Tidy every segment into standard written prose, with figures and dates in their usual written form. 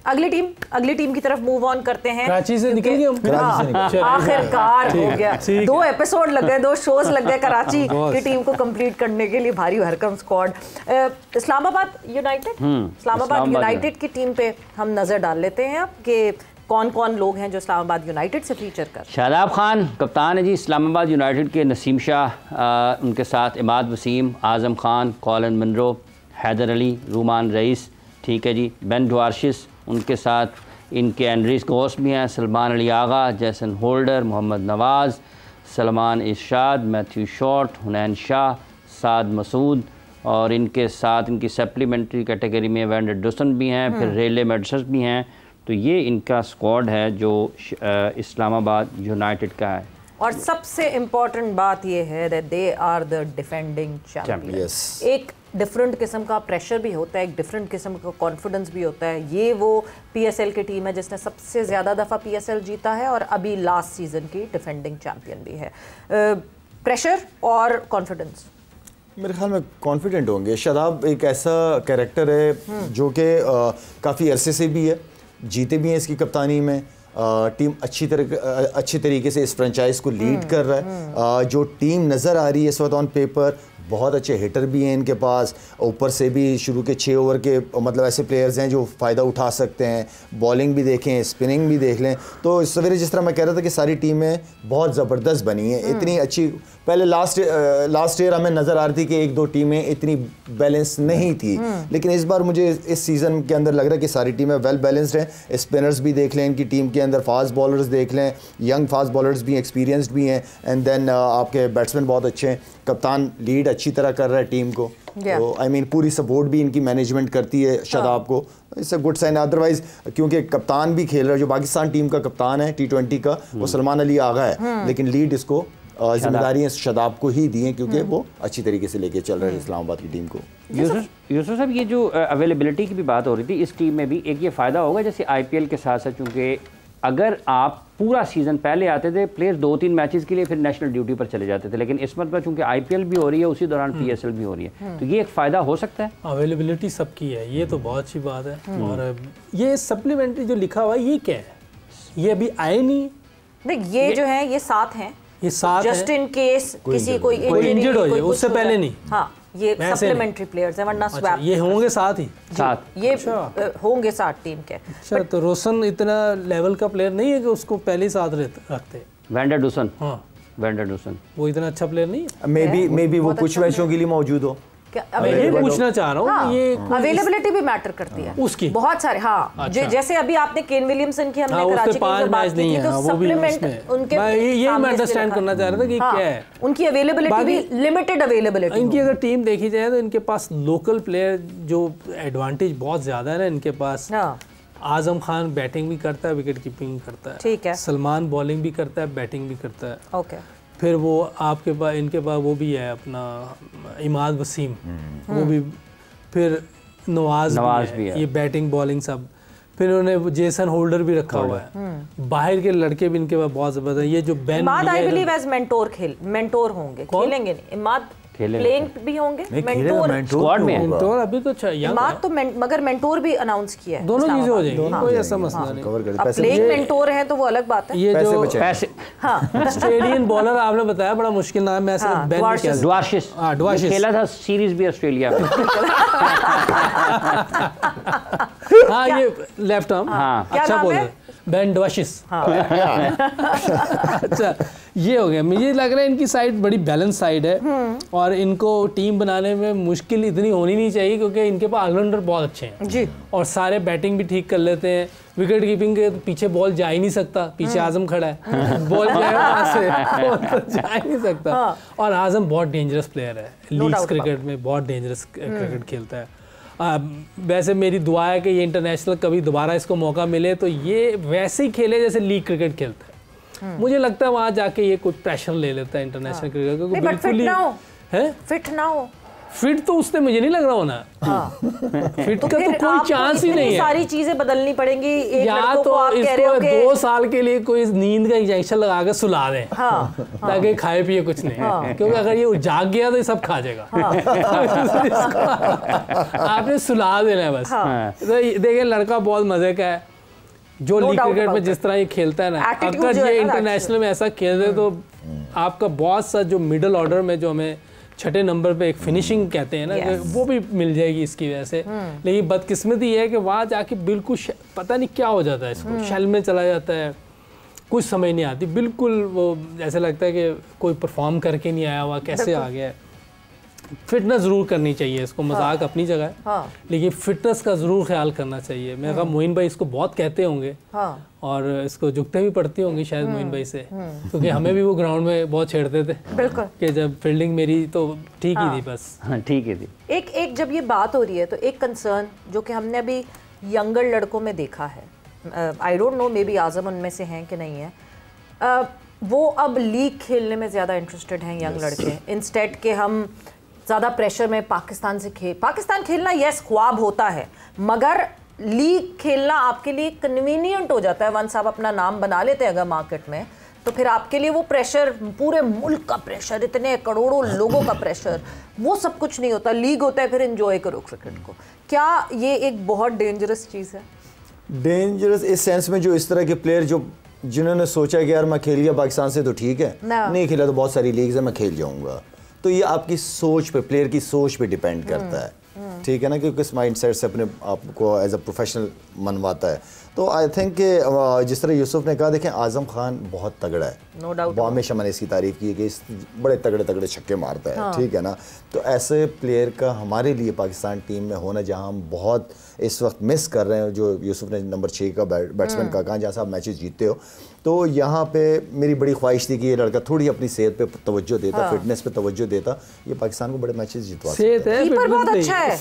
अगली टीम की तरफ मूव ऑन करते हैं। कराची से निकल गए हम, आखिरकार हो गया। 2 एपिसोड लग गए, 2 शोज लग गए कराची की टीम को कंप्लीट करने के लिए। भारी भरकम स्क्वाड। इस्लामाबाद यूनाइटेड की टीम पे हम नजर डाल लेते हैं अब कि कौन कौन लोग हैं जो इस्लामाबाद यूनाइटेड से फीचर कर। शादाब खान कप्तान है जी इस्लामाबाद यूनाइटेड के, नसीम शाह, उनके साथ Imad Wasim, Azam Khan, Colin Munro, Haider Ali, रूमान rice, ठीक है जी, बेन ड्वार्शिस, उनके साथ इनके एंड्रीस गोस भी हैं, सलमान अली आगा, जैसन होल्डर, मोहम्मद नवाज़, सलमान इरशाद, मैथ्यू शॉर्ट, हुनैन शाह, साद मसूद, और इनके साथ इनकी सप्लीमेंट्री कैटेगरी में वैंडर डुसन भी हैं, फिर रेले मेडसस भी हैं। तो ये इनका स्क्वाड है जो इस्लामाबाद यूनाइटेड का है। और सबसे इम्पॉर्टेंट बात ये है that they are the defending champions. एक डिफरेंट किस्म का प्रेशर भी होता है, एक डिफरेंट किस्म का कॉन्फिडेंस भी होता है। ये वो पीएसएल की टीम है जिसने सबसे ज़्यादा दफ़ा पीएसएल जीता है और अभी लास्ट सीज़न की डिफेंडिंग चैंपियन भी है। प्रेशर और कॉन्फिडेंस, मेरे ख्याल में कॉन्फिडेंट होंगे। शादाब एक ऐसा कैरेक्टर है जो कि काफ़ी अरसे से भी है, जीते भी हैं इसकी कप्तानी में। टीम अच्छी तरीके से इस फ्रेंचाइज को लीड कर रहा है। जो टीम नज़र आ रही है इस वक्त ऑन पेपर, बहुत अच्छे हिटर भी हैं इनके पास, ऊपर से भी शुरू के 6 ओवर के मतलब ऐसे प्लेयर्स हैं जो फ़ायदा उठा सकते हैं। बॉलिंग भी देखें, स्पिनिंग भी देख लें। तो सवेरे जिस तरह मैं कह रहा था कि सारी टीमें बहुत ज़बरदस्त बनी हैं, इतनी अच्छी। पहले लास्ट ईयर हमें नज़र आ रही थी कि 1-2 टीमें इतनी बैलेंस नहीं थी, लेकिन इस बार मुझे इस सीज़न के अंदर लग रहा है कि सारी टीमें वेल बैलेंस्ड हैं। स्पिनर्स भी देख लें इनकी टीम के अंदर, फास्ट बॉलर्स देख लें, यंग फास्ट बॉलर्स भी एक्सपीरियंसड भी हैं, एंड देन आपके बैट्समैन बहुत अच्छे हैं। कप्तान लीड अच्छी तरह कर रहा है टीम को, तो आई मीन पूरी सपोर्ट भी इनकी मैनेजमेंट करती है शादाब को। It's a good sign. Otherwise क्योंकि कप्तान भी खेल रहा है, जो पाकिस्तान टीम का कप्तान है T20 का, वो सलमान अली आगा है, लेकिन लीड इसको जिम्मेदारियां शादाब को ही दी हैं क्योंकि वो अच्छी तरीके से लेके चल रहे हैं इस्लामाबाद की टीम को। यूसुफ साहब, ये जो अवेलेबिलिटी की भी बात हो रही थी, इस टीम में भी एक ये फ़ायदा होगा जैसे IPL के साथ साथ, चूँकि अगर आप पूरा सीज़न पहले आते थे, प्लेयर्स 2-3 मैचेस के लिए फिर नेशनल ड्यूटी पर चले जाते थे, लेकिन इस मरतबा चूँकि IPL भी हो रही है उसी दौरान PSL भी हो रही है, तो ये एक फ़ायदा हो सकता है। अवेलेबिलिटी सबकी है, ये तो बहुत अच्छी बात है। और ये सप्लीमेंट्री जो लिखा हुआ है ये क्या है? ये अभी आए नहीं। देख ये जो है ये 7 हैं, ये 7 जस्ट इन केस किसी कोई इंजर्ड हो जाए उससे पहले नहीं। हाँ, ये सप्लीमेंट्री प्लेयर्स हैं, वरना स्वैप ये होंगे 7 ही। 7 ये होंगे 7 टीम के। अच्छा, तो रोशन इतना लेवल का प्लेयर नहीं है कि उसको पहले ही साथ रखते। वैंडर डुसन, हाँ वैंडर डुसन वो इतना अच्छा प्लेयर नहीं है। मे बी वो कुछ मैचों के लिए मौजूद हो। मैं ये पूछना चाह रहा हूँ। हाँ, ये अवेलेबिलिटी भी मैटर करती है उसकी बहुत सारे। हाँ, अच्छा। जैसे अभी आपने केन विलियमसन की हमने कराची की 5 मैच नहीं है, तो सप्लीमेंट उनके ये मैं अंडरस्टैंड करना चाह रहा था कि क्या है उनकी अवेलेबिलिटी भी लिमिटेड अवेलेबिलिटी। इनकी अगर टीम देखी जाए तो इनके पास लोकल प्लेयर जो एडवांटेज बहुत ज्यादा है ना इनके पास। आजम खान बैटिंग भी करता है, विकेट कीपिंग करता है, ठीक है। सलमान बॉलिंग भी करता है, बैटिंग भी करता है, ओके। फिर वो आपके पास इनके पास वो भी है अपना इमाद वसीम, वो भी, फिर नवाज भी है, ये बैटिंग बॉलिंग सब। फिर उन्होंने जेसन होल्डर भी रखा हुआ है। बाहर के लड़के भी इनके पास बहुत जबरदस्त है। ये जो Ben Imad I believe as mentor होंगे, खेलेंगे नहीं इमाद, प्लेइंग भी होंगे, स्क्वाड में मेंटोर अभी तो इमाद तो मगर मेंटोर भी अनाउंस किया है। दोनों चीजें हो जाएंगी, कोई ऐसा मसला नहीं। अब प्लेइंग मेंटोर है तो वो अलग बात है। ये जो पैसे ऑस्ट्रेलियन बॉलर आपने बताया बड़ा मुश्किल नाम, मैं ड्वार्शिस खेला था सीरीज भी ऑस्ट्रेलिया में। हाँ ये लेफ्ट आर्म, अच्छा बॉलर बेन ड्वार्शिस। अच्छा ये हो गया। मुझे लग रहा है इनकी साइड बड़ी बैलेंस साइड है और इनको टीम बनाने में मुश्किल इतनी होनी नहीं चाहिए क्योंकि इनके पास ऑलराउंडर बहुत अच्छे हैं जी, और सारे बैटिंग भी ठीक कर लेते हैं। विकेट कीपिंग के पीछे बॉल जा ही नहीं सकता, पीछे आजम खड़ा है, बॉल जाएगा वहाँ से जा ही नहीं सकता। और आजम बहुत डेंजरस प्लेयर है, लीग्स क्रिकेट में बहुत डेंजरस क्रिकेट खेलता है। वैसे मेरी दुआ है कि ये इंटरनेशनल कभी दोबारा इसको मौका मिले तो ये वैसे ही खेले जैसे लीग क्रिकेट खेलता है। मुझे लगता है वहाँ जाके ये कुछ प्रेशर ले लेता है इंटरनेशनल क्रिकेट, क्योंकि बिल्कुल ही है फिट ना हो। फिट तो उसने मुझे नहीं लग रहा होना। फिट का तो कोई चांस ही नहीं है। सारी चीजें बदलनी पड़ेंगी। एक या तो इसको 2 साल के लिए कोई नींद का इंजेक्शन लगा के सुला दें, ताकि खाए पिए कुछ नहीं, क्योंकि अगर ये जाग गया तो ये सब खा जाएगा। आपने सुला देना है बस। तो देखिए लड़का बहुत मजे का है, जो लीग क्रिकेट में जिस तरह ये खेलता है ना, अगर ये इंटरनेशनल में ऐसा खेल रहे तो आपका बहुत सा जो मिडिल ऑर्डर में जो हमें 6 नंबर पे एक फिनिशिंग कहते हैं ना, वो भी मिल जाएगी इसकी वजह से। लेकिन बदकिस्मती ये है कि वहाँ जाके बिल्कुल पता नहीं क्या हो जाता है, इसको शेल में चला जाता है, कुछ समझ नहीं आती, बिल्कुल वो ऐसा लगता है कि कोई परफॉर्म करके नहीं आया हुआ, कैसे आ गया है। फिटनेस ज़रूर करनी चाहिए इसको, मजाक अपनी जगह है, लेकिन फिटनेस का ज़रूर ख्याल करना चाहिए। मैं कहा मोइन भाई इसको बहुत कहते होंगे और इसको जुगते भी पड़ती होंगी शायद मोइन भाई से, क्योंकि हमें भी वो ग्राउंड में बहुत छेड़ते थे कि जब फील्डिंग मेरी तो ठीक ही थी बस। ठीक ही थी। एक जब ये बात हो रही है तो एक कंसर्न जो कि हमने अभी यंगर लड़कों में देखा है, I don't know maybe Azam उनमें से हैं कि नहीं है, वो अब लीग खेलने में ज़्यादा इंटरेस्टेड हैं यंग लड़के, इंस्टेड के हम ज़्यादा प्रेशर में पाकिस्तान खेलना यस ख्वाब होता है, मगर लीग खेलना आपके लिए कन्वीनियंट हो जाता है। वंस आप अपना नाम बना लेते हैं अगर मार्केट में, तो फिर आपके लिए वो प्रेशर, पूरे मुल्क का प्रेशर, इतने करोड़ों लोगों का प्रेशर, वो सब कुछ नहीं होता। लीग होता है, फिर एंजॉय करो क्रिकेट को। क्या ये एक बहुत डेंजरस चीज़ है? डेंजरस इस सेंस में जो इस तरह के प्लेयर जो जिन्होंने सोचा कि यार मैं खेल लिया पाकिस्तान से तो ठीक है, नहीं खेला तो बहुत सारी लीग्स है मैं खेल जाऊंगा, तो ये आपकी सोच पे, प्लेयर की सोच पे डिपेंड करता है, ठीक है ना, क्योंकि इस माइंडसेट से अपने आप को एज अ प्रोफेशनल मनवाता है। तो आई थिंक कि जिस तरह यूसुफ ने कहा, देखें आजम खान बहुत तगड़ा है, नो डाउट, हमेशा मैंने इसकी तारीफ की है कि इस बड़े तगड़े तगड़े छक्के मारता है, ठीक है ना। तो ऐसे प्लेयर का हमारे लिए पाकिस्तान टीम में होना, जहां हम बहुत इस वक्त मिस कर रहे हैं, जो यूसुफ ने नंबर 6 का बैट्समैन का कहा, जहाँ से आप मैचेस जीतते हो, तो यहाँ पे मेरी बड़ी ख्वाहिश थी कि ये लड़का थोड़ी अपनी सेहत पे तवज्जो देता, फिटनेस पे तवज्जो देता, ये पाकिस्तान को बड़े मैचेस जितवा सकता है। कीपर बहुत अच्छा है,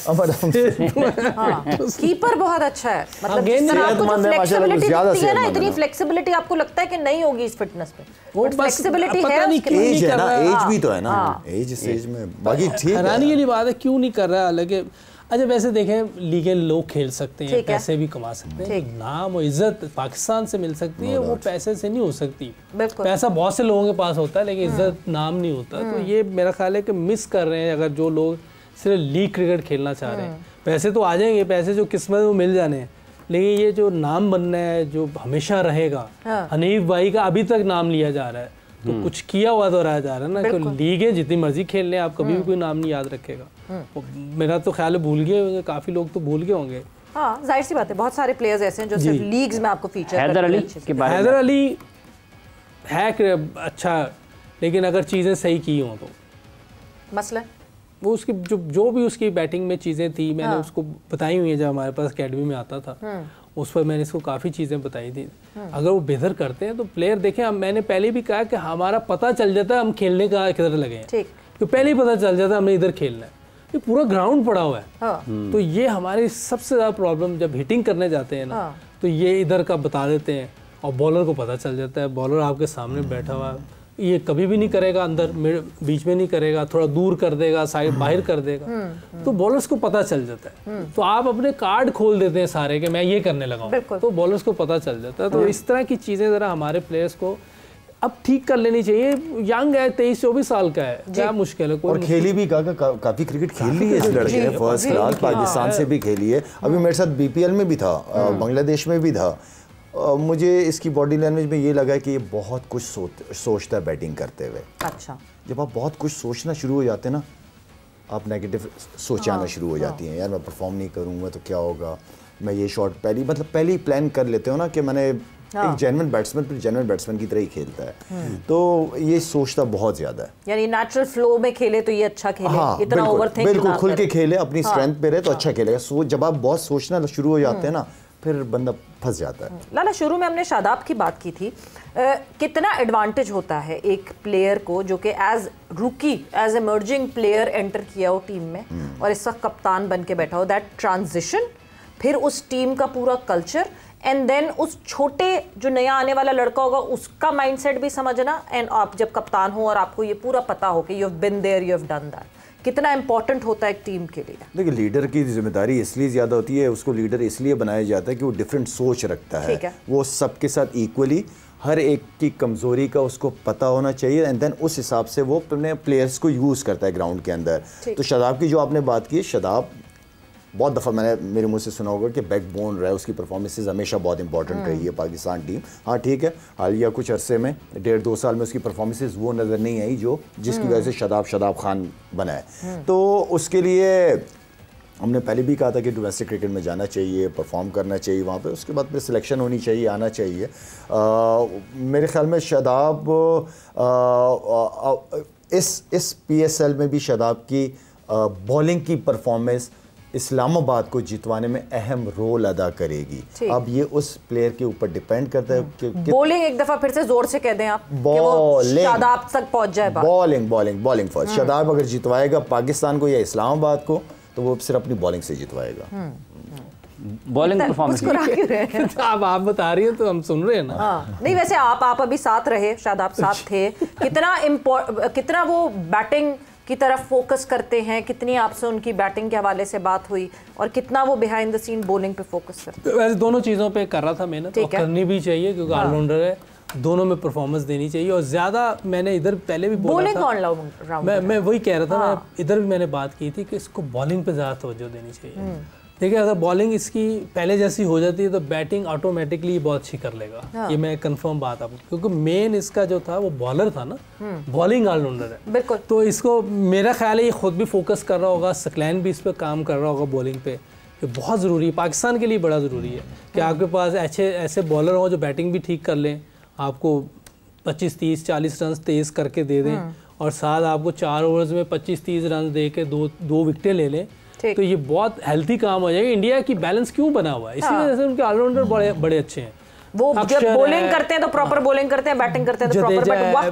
कीपर बहुत अच्छा है, मतलब जिस तरह आपको जो फ्लेक्सिबिलिटी दिखती है ना, इतनी फ्लेक्सिबिलिटी आपको लगता है कि नहीं होगी इस फिटनेस पे, वो फ्लेक्सिबिलिटी है, एज है ना, एज भी तो है ना, एज इस एज में बाकी ठीक है। हैरानी वाली बात है क्यों नहीं कर रहा, हालांकि अच्छा वैसे देखें लीगें लोग खेल सकते हैं, पैसे भी कमा सकते हैं, नाम और इज्जत पाकिस्तान से मिल सकती है, वो पैसे से नहीं हो सकती। पैसा बहुत से लोगों के पास होता है लेकिन इज्जत नाम नहीं होता। तो ये मेरा ख्याल है कि मिस कर रहे हैं अगर जो लोग सिर्फ लीग क्रिकेट खेलना चाह रहे हैं। पैसे तो आ जाएंगे, पैसे जो किस्मत में मिल जाने हैं, लेकिन ये जो नाम बनना है जो हमेशा रहेगा, हनीफ भाई का अभी तक नाम लिया जा रहा है, तो कुछ किया हुआ तो रहा जा रहा है ना, तो लीगें जितनी मर्जी खेल लें, आप कभी भी कोई नाम नहीं याद रखेगा। मेरा तो ख्याल है भूल गए होंगे, काफी लोग तो भूल गए होंगे। हाँ जाहिर सी बात है, बहुत सारे प्लेयर्स ऐसे हैं जो सिर्फ लीग्स में आपको फीचर हैदर अली के बारे में, हैदर अली है अच्छा, लेकिन अगर चीज़ें सही की हों तो मसला वो उसकी जो भी उसकी बैटिंग में चीज़ें थी, मैंने उसको बताई हुई है जब हमारे पास अकेडमी में आता था, उस पर मैंने इसको काफ़ी चीज़ें बताई थी। अगर वो बेहतर करते हैं तो प्लेयर देखें, मैंने पहले भी कहा कि हमारा पता चल जाता है हम खेलने का किधर लगे हैं, तो पहले ही पता चल जाता है हमें इधर खेलना है, ये पूरा ग्राउंड पड़ा हुआ है। तो ये हमारी सबसे ज़्यादा प्रॉब्लम, जब हिटिंग करने जाते हैं ना, तो ये इधर का बता देते हैं और बॉलर को पता चल जाता है, बॉलर आपके सामने बैठा हुआ है, ये कभी भी नहीं करेगा अंदर बीच में नहीं करेगा, थोड़ा दूर कर देगा, साइड बाहर कर देगा, तो बॉलर्स को पता चल जाता है। तो आप अपने कार्ड खोल देते हैं सारे कि मैं ये करने लगा हूं, तो बॉलर्स को पता चल जाता है। तो इस तरह की चीज़ें ज़रा हमारे प्लेयर्स को अब ठीक कर लेनी चाहिए। यंग है, 23-24 साल का है, क्या मुश्किल है। और खेली भी काफ़ी क्रिकेट खेल ली है इस लड़के ने, फर्स्ट क्लास, पाकिस्तान से भी खेली है, अभी मेरे साथ BPL में भी था, बांग्लादेश में भी था। मुझे इसकी बॉडी लैंग्वेज में ये लगा कि ये बहुत कुछ सोचता है बैटिंग करते हुए। अच्छा, जब आप बहुत कुछ सोचना शुरू हो जाते हैं ना, आप नेगेटिव सोचें आना शुरू हो जाती हैं, यार मैं परफॉर्म नहीं करूँगा तो क्या होगा, मैं ये शॉट पहले ही प्लान कर लेते हो ना कि मैंने एक जेन्युइन बैट्समैन फिर जेन्युइन बैट्समैन की तरह ही खेलता है, तो ये सोचता बहुत ज्यादा है। यानी नेचुरल फ्लो में खेले तो ये अच्छा खेले, इतना ओवरथिंक बिल्कुल खुल के खेले, अपनी स्ट्रेंथ पे रहे तो अच्छा खेलेगा। जब आप बहुत सोचना शुरू हो जाते हैं ना, फिर बंदा फंस जाता है। लाला, शुरू में हमने शादाब की बात की थी, कितना एडवांटेज होता है एक प्लेयर को जो कि एज रूकी, एज एमर्जिंग प्लेयर एंटर किया हो टीम में और इस वक्त कप्तान बन के बैठा हो, दैट ट्रांजिशन, फिर उस टीम का पूरा कल्चर, एंड देन उस छोटे जो नया आने वाला लड़का होगा उसका माइंडसेट भी समझना, एंड आप जब कप्तान हो और आपको ये पूरा पता हो कि you have been there, you have done that, कितना इंपॉर्टेंट होता है एक टीम के लिए? देखिए, लीडर की जिम्मेदारी इसलिए ज़्यादा होती है, उसको लीडर इसलिए बनाया जाता है कि वो डिफरेंट सोच रखता है, वो सबके साथ इक्वली हर एक की कमज़ोरी का उसको पता होना चाहिए एंड देन उस हिसाब से वो अपने प्लेयर्स को यूज़ करता है ग्राउंड के अंदर। तो शादाब की जो आपने बात की, शादाब बहुत दफ़ा मैंने मेरे मुंह से सुना होगा कि बैकबोन रहा है, उसकी परफॉर्मेंसेज हमेशा बहुत इंपॉर्टेंट रही है पाकिस्तान टीम। हाँ ठीक है, हालिया कुछ अरसे में 1.5-2 साल में उसकी परफॉर्मेंसेज वो नज़र नहीं आई जो जिसकी वजह से शादाब खान बना है। तो उसके लिए हमने पहले भी कहा था कि डोमेस्टिक क्रिकेट में जाना चाहिए, परफॉर्म करना चाहिए वहाँ पे, उसके बाद फिर सिलेक्शन होनी चाहिए, आना चाहिए। मेरे ख्याल में शादाब इस PSL में भी शादाब की बॉलिंग की परफॉर्मेंस इस्लामाबाद को जितवाने में अहम रोल अदा करेगी। अब ये उस प्लेयर के ऊपर डिपेंड करता है कि बॉलिंग एक दफा फिर से जोर से कह दें आप कि वो शादाब तक पहुंच जाए। Bowling first. शादाब अगर जितवाएगा पाकिस्तान को या इस्लामाबाद को तो वो सिर्फ अपनी बॉलिंग से जितवाएगा। बॉलिंग परफॉर्मेंस आप बता रही हैं तो हम सुन रहे हैं ना। हाँ, नहीं वैसे आप अभी साथ रहे, शादाब साथ थे, कितना वो बैटिंग की तरफ फोकस करते हैं, कितनी आपसे उनकी बैटिंग के हवाले से बात हुई और कितना वो बिहाइंड द सीन बॉलिंग पे फोकस करते हैं? वैसे दोनों चीज़ों पे कर रहा था मेहनत, और करनी भी चाहिए क्योंकि ऑलराउंडर है, दोनों में परफॉर्मेंस देनी चाहिए। और ज़्यादा मैंने इधर पहले भी बोला था, मैं वही कह रहा था, मैं इधर भी मैंने बात की थी कि इसको बॉलिंग पे ज़्यादा तवज्जो देनी चाहिए। देखिए, अगर बॉलिंग इसकी पहले जैसी हो जाती है तो बैटिंग ऑटोमेटिकली बहुत अच्छी कर लेगा। ये मैं कंफर्म बात आपको, क्योंकि मेन इसका जो था वो बॉलर था ना, बॉलिंग ऑलराउंडर है बिल्कुल। तो इसको मेरा ख्याल है ये खुद भी फोकस कर रहा होगा, सकलैन भी इस पर काम कर रहा होगा बॉलिंग पे। ये बहुत ज़रूरी है, पाकिस्तान के लिए बड़ा ज़रूरी है कि आपके पास ऐसे बॉलर हों जो बैटिंग भी ठीक कर लें, आपको 25, 30, 40 रन तेज़ करके दे दें, और साथ आपको 4 ओवर्स में 25-30 रन दे के दो विकेटें ले लें, तो ये बहुत हेल्थी काम हो जाएगा। इंडिया की बैलेंस क्यों बना हुआ है, इसी वजह से उनके ऑलराउंडर बड़े अच्छे हैं। वो जब बॉलिंग करते हैं तो प्रॉपर बॉलिंग करते हैं, बैटिंग करते हैं तो प्रॉपर, बट